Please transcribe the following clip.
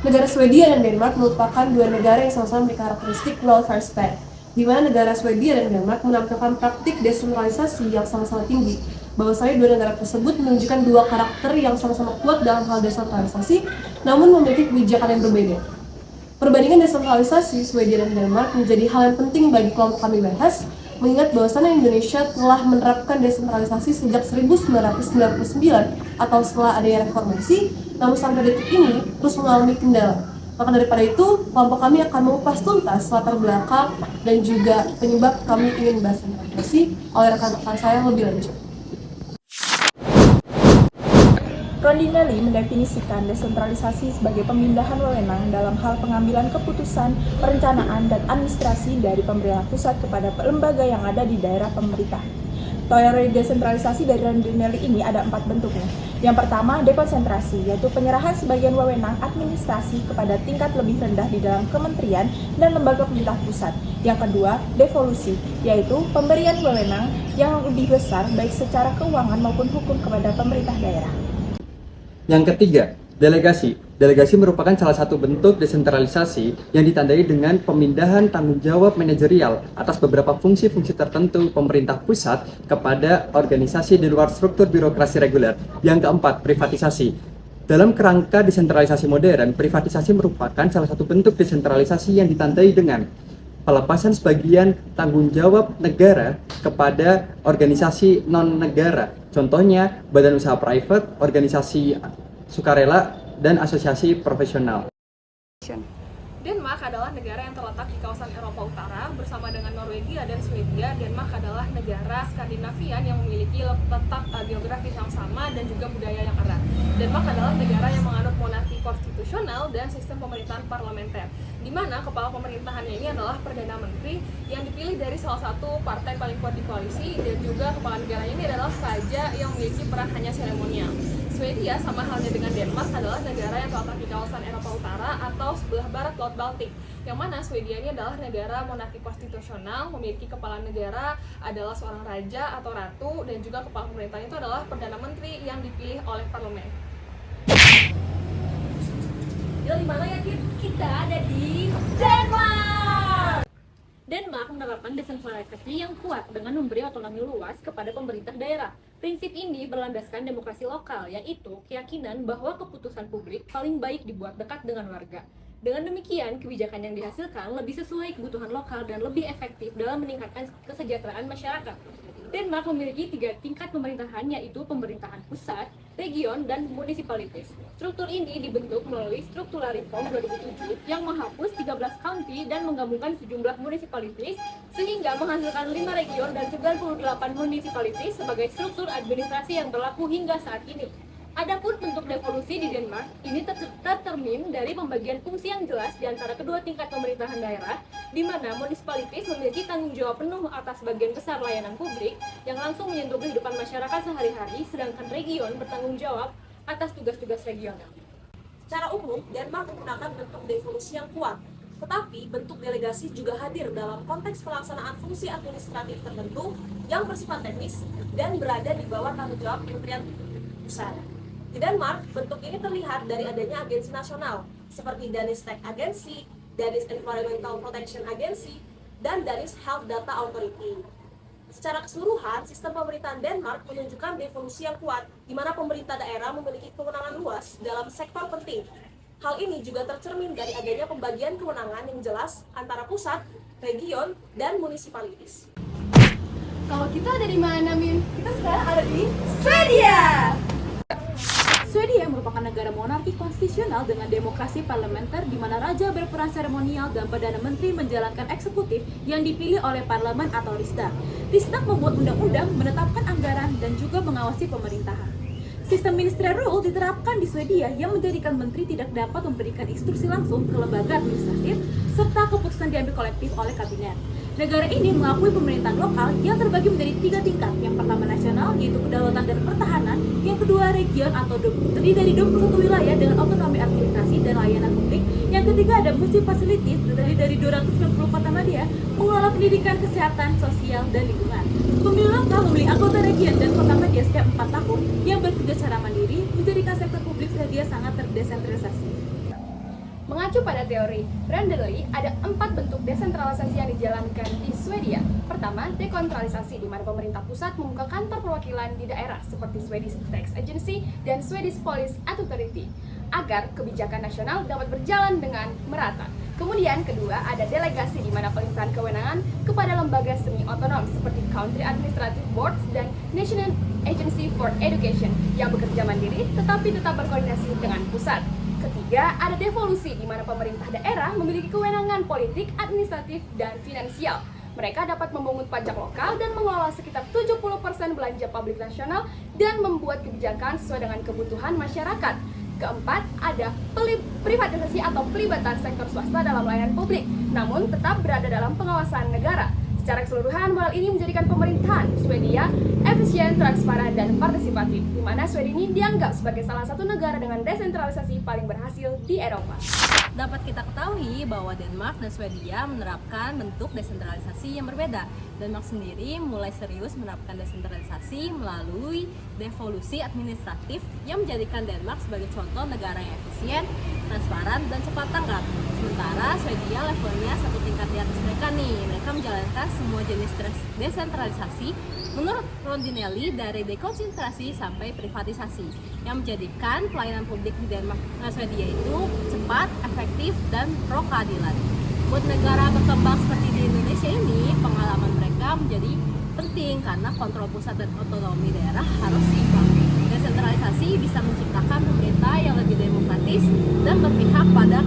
Negara Swedia dan Denmark merupakan dua negara yang sama-sama memiliki karakteristik welfare state, di mana negara Swedia dan Denmark menampilkan praktik desentralisasi yang sama-sama tinggi. Bahwasanya dua negara tersebut menunjukkan dua karakter yang sama-sama kuat dalam hal desentralisasi, namun memiliki kebijakan yang berbeda. Perbandingan desentralisasi Swedia dan Denmark menjadi hal yang penting bagi kelompok kami bahas, mengingat bahwasannya Indonesia telah menerapkan desentralisasi sejak 1999 atau setelah adanya reformasi, namun sampai detik ini terus mengalami kendala. Maka daripada itu, kelompok kami akan mengupas tuntas latar belakang dan juga penyebab kami ingin membahas desentralisasi oleh rekan-rekan saya lebih lanjut. Rondinelli mendefinisikan desentralisasi sebagai pemindahan wewenang dalam hal pengambilan keputusan, perencanaan, dan administrasi dari pemerintah pusat kepada lembaga yang ada di daerah pemerintah. Teori desentralisasi dari Rondinelli ini ada 4 bentuknya. Yang pertama, dekonsentrasi, yaitu penyerahan sebagian wewenang administrasi kepada tingkat lebih rendah di dalam kementerian dan lembaga pemerintah pusat. Yang kedua, devolusi, yaitu pemberian wewenang yang lebih besar baik secara keuangan maupun hukum kepada pemerintah daerah. Yang ketiga, delegasi. Delegasi merupakan salah satu bentuk desentralisasi yang ditandai dengan pemindahan tanggung jawab manajerial atas beberapa fungsi-fungsi tertentu pemerintah pusat kepada organisasi di luar struktur birokrasi reguler. Yang keempat, privatisasi. Dalam kerangka desentralisasi modern, privatisasi merupakan salah satu bentuk desentralisasi yang ditandai dengan pelepasan sebagian tanggung jawab negara kepada organisasi non-negara. Contohnya, badan usaha private, organisasi sukarela, dan asosiasi profesional. Denmark adalah negara yang terletak di kawasan Eropa Utara bersama dengan Norwegia dan Swedia. Denmark adalah negara Skandinavian yang memiliki letak geografis yang sama dan juga budaya yang erat. Denmark adalah negara yang menganut monarki konstitusional dan sistem pemerintahan parlementer, di mana kepala pemerintahannya ini adalah Perdana Menteri yang dipilih dari salah satu partai paling kuat di koalisi, dan juga kepala negaranya ini adalah raja yang memiliki peran hanya seremonial. Swedia, sama halnya dengan Denmark, adalah negara yang terletak di kawasan Eropa Utara atau sebelah barat Laut Baltik, yang mana Swedia ini adalah negara monarki konstitusional, memiliki kepala negara adalah seorang raja atau ratu, dan juga kepala pemerintahnya itu adalah Perdana Menteri yang dipilih oleh parlemen. Di mana ya kita ada di Denmark. Denmark menerapkan desentralisasi yang kuat dengan memberi otonomi luas kepada pemerintah daerah. Prinsip ini berlandaskan demokrasi lokal, yaitu keyakinan bahwa keputusan publik paling baik dibuat dekat dengan warga. Dengan demikian, kebijakan yang dihasilkan lebih sesuai kebutuhan lokal dan lebih efektif dalam meningkatkan kesejahteraan masyarakat. Denmark memiliki 3 tingkat pemerintahan, yaitu pemerintahan pusat, region, dan municipalities. Struktur ini dibentuk melalui struktural reform 2007 yang menghapus 13 county dan menggabungkan sejumlah municipalities sehingga menghasilkan 5 region dan 98 municipalities sebagai struktur administrasi yang berlaku hingga saat ini. Adapun bentuk devolusi di Denmark ini tercermin dari pembagian fungsi yang jelas di antara kedua tingkat pemerintahan daerah, di mana municipalities memiliki tanggung jawab penuh atas sebagian besar layanan publik yang langsung menyentuh kehidupan masyarakat sehari-hari, sedangkan region bertanggung jawab atas tugas-tugas regional. Secara umum, Denmark menggunakan bentuk devolusi yang kuat, tetapi bentuk delegasi juga hadir dalam konteks pelaksanaan fungsi administratif tertentu yang bersifat teknis dan berada di bawah tanggung jawab Kementerian Pusat. Di Denmark, bentuk ini terlihat dari adanya agensi nasional seperti Danish Tech Agency, Danish Environmental Protection Agency, dan Danish Health Data Authority. Secara keseluruhan, sistem pemerintahan Denmark menunjukkan devolusi yang kuat, di mana pemerintah daerah memiliki kewenangan luas dalam sektor penting. Hal ini juga tercermin dari adanya pembagian kewenangan yang jelas antara pusat, region, dan municipalities. Kalau kita ada di mana, Min? Kita sekarang ada di Swedia! Swedia merupakan negara monarki konstitusional dengan demokrasi parlementer di mana raja berperan seremonial dan Perdana Menteri menjalankan eksekutif yang dipilih oleh parlemen atau Riksdag. Riksdag membuat undang-undang, menetapkan anggaran, dan juga mengawasi pemerintahan. Sistem ministerial rule diterapkan di Swedia yang menjadikan menteri tidak dapat memberikan instruksi langsung ke lembaga administratif serta keputusan diambil kolektif oleh kabinet. Negara ini mengakui pemerintahan lokal yang terbagi menjadi 3 tingkat. Yang pertama nasional, yaitu kedaulatan dan pertahanan. Yang kedua region atau terdiri dari 21 wilayah dengan otonomi administrasi dan layanan publik. Yang ketiga ada municipalities, terdiri dari 290 kota madya, mengelola pendidikan, kesehatan, sosial, dan lingkungan. Pemilu lokal memilih anggota region dan kota madya setiap 4 tahun yang bekerja secara mandiri, menjadikan sektor publik Swedia sangat terdesentralisasi. Mengacu pada teori Randelli, ada 4 bentuk desentralisasi yang dijalankan di Swedia. Pertama, dekontralisasi, di mana pemerintah pusat membuka kantor perwakilan di daerah seperti Swedish Tax Agency dan Swedish Police Authority agar kebijakan nasional dapat berjalan dengan merata. Kemudian kedua, ada delegasi, di mana pelimpahan kewenangan kepada lembaga semi otonom seperti Country Administrative Boards dan National Agency for Education yang bekerja mandiri tetapi tetap berkoordinasi dengan pusat. Ketiga, ada devolusi, di mana pemerintah daerah memiliki kewenangan politik, administratif, dan finansial. Mereka dapat memungut pajak lokal dan mengelola sekitar 70% belanja publik nasional dan membuat kebijakan sesuai dengan kebutuhan masyarakat. Keempat, ada privatisasi atau pelibatan sektor swasta dalam layanan publik, namun tetap berada dalam pengawasan negara. Secara keseluruhan, model ini menjadikan pemerintahan Swedia efisien, transparan, dan partisipatif, di mana Swedia ini dianggap sebagai salah satu negara dengan desentralisasi paling berhasil di Eropa. Dapat kita ketahui bahwa Denmark dan Swedia menerapkan bentuk desentralisasi yang berbeda. Denmark sendiri mulai serius menerapkan desentralisasi melalui devolusi administratif yang menjadikan Denmark sebagai contoh negara yang efisien, transparan, dan cepat tanggap. Sementara Swedia levelnya satu tingkat di atas mereka nih. Mereka menjalankan semua jenis desentralisasi menurut Rondinelli, dari dekonsentrasi sampai privatisasi, yang menjadikan pelayanan publik di Denmark dan Swedia itu cepat, efektif, dan pro keadilan. Buat negara berkembang seperti di Indonesia ini, pengalaman mereka menjadi penting karena kontrol pusat dan otonomi daerah harus seimbang. Desentralisasi bisa menciptakan pemerintah yang lebih demokratis dan berpihak pada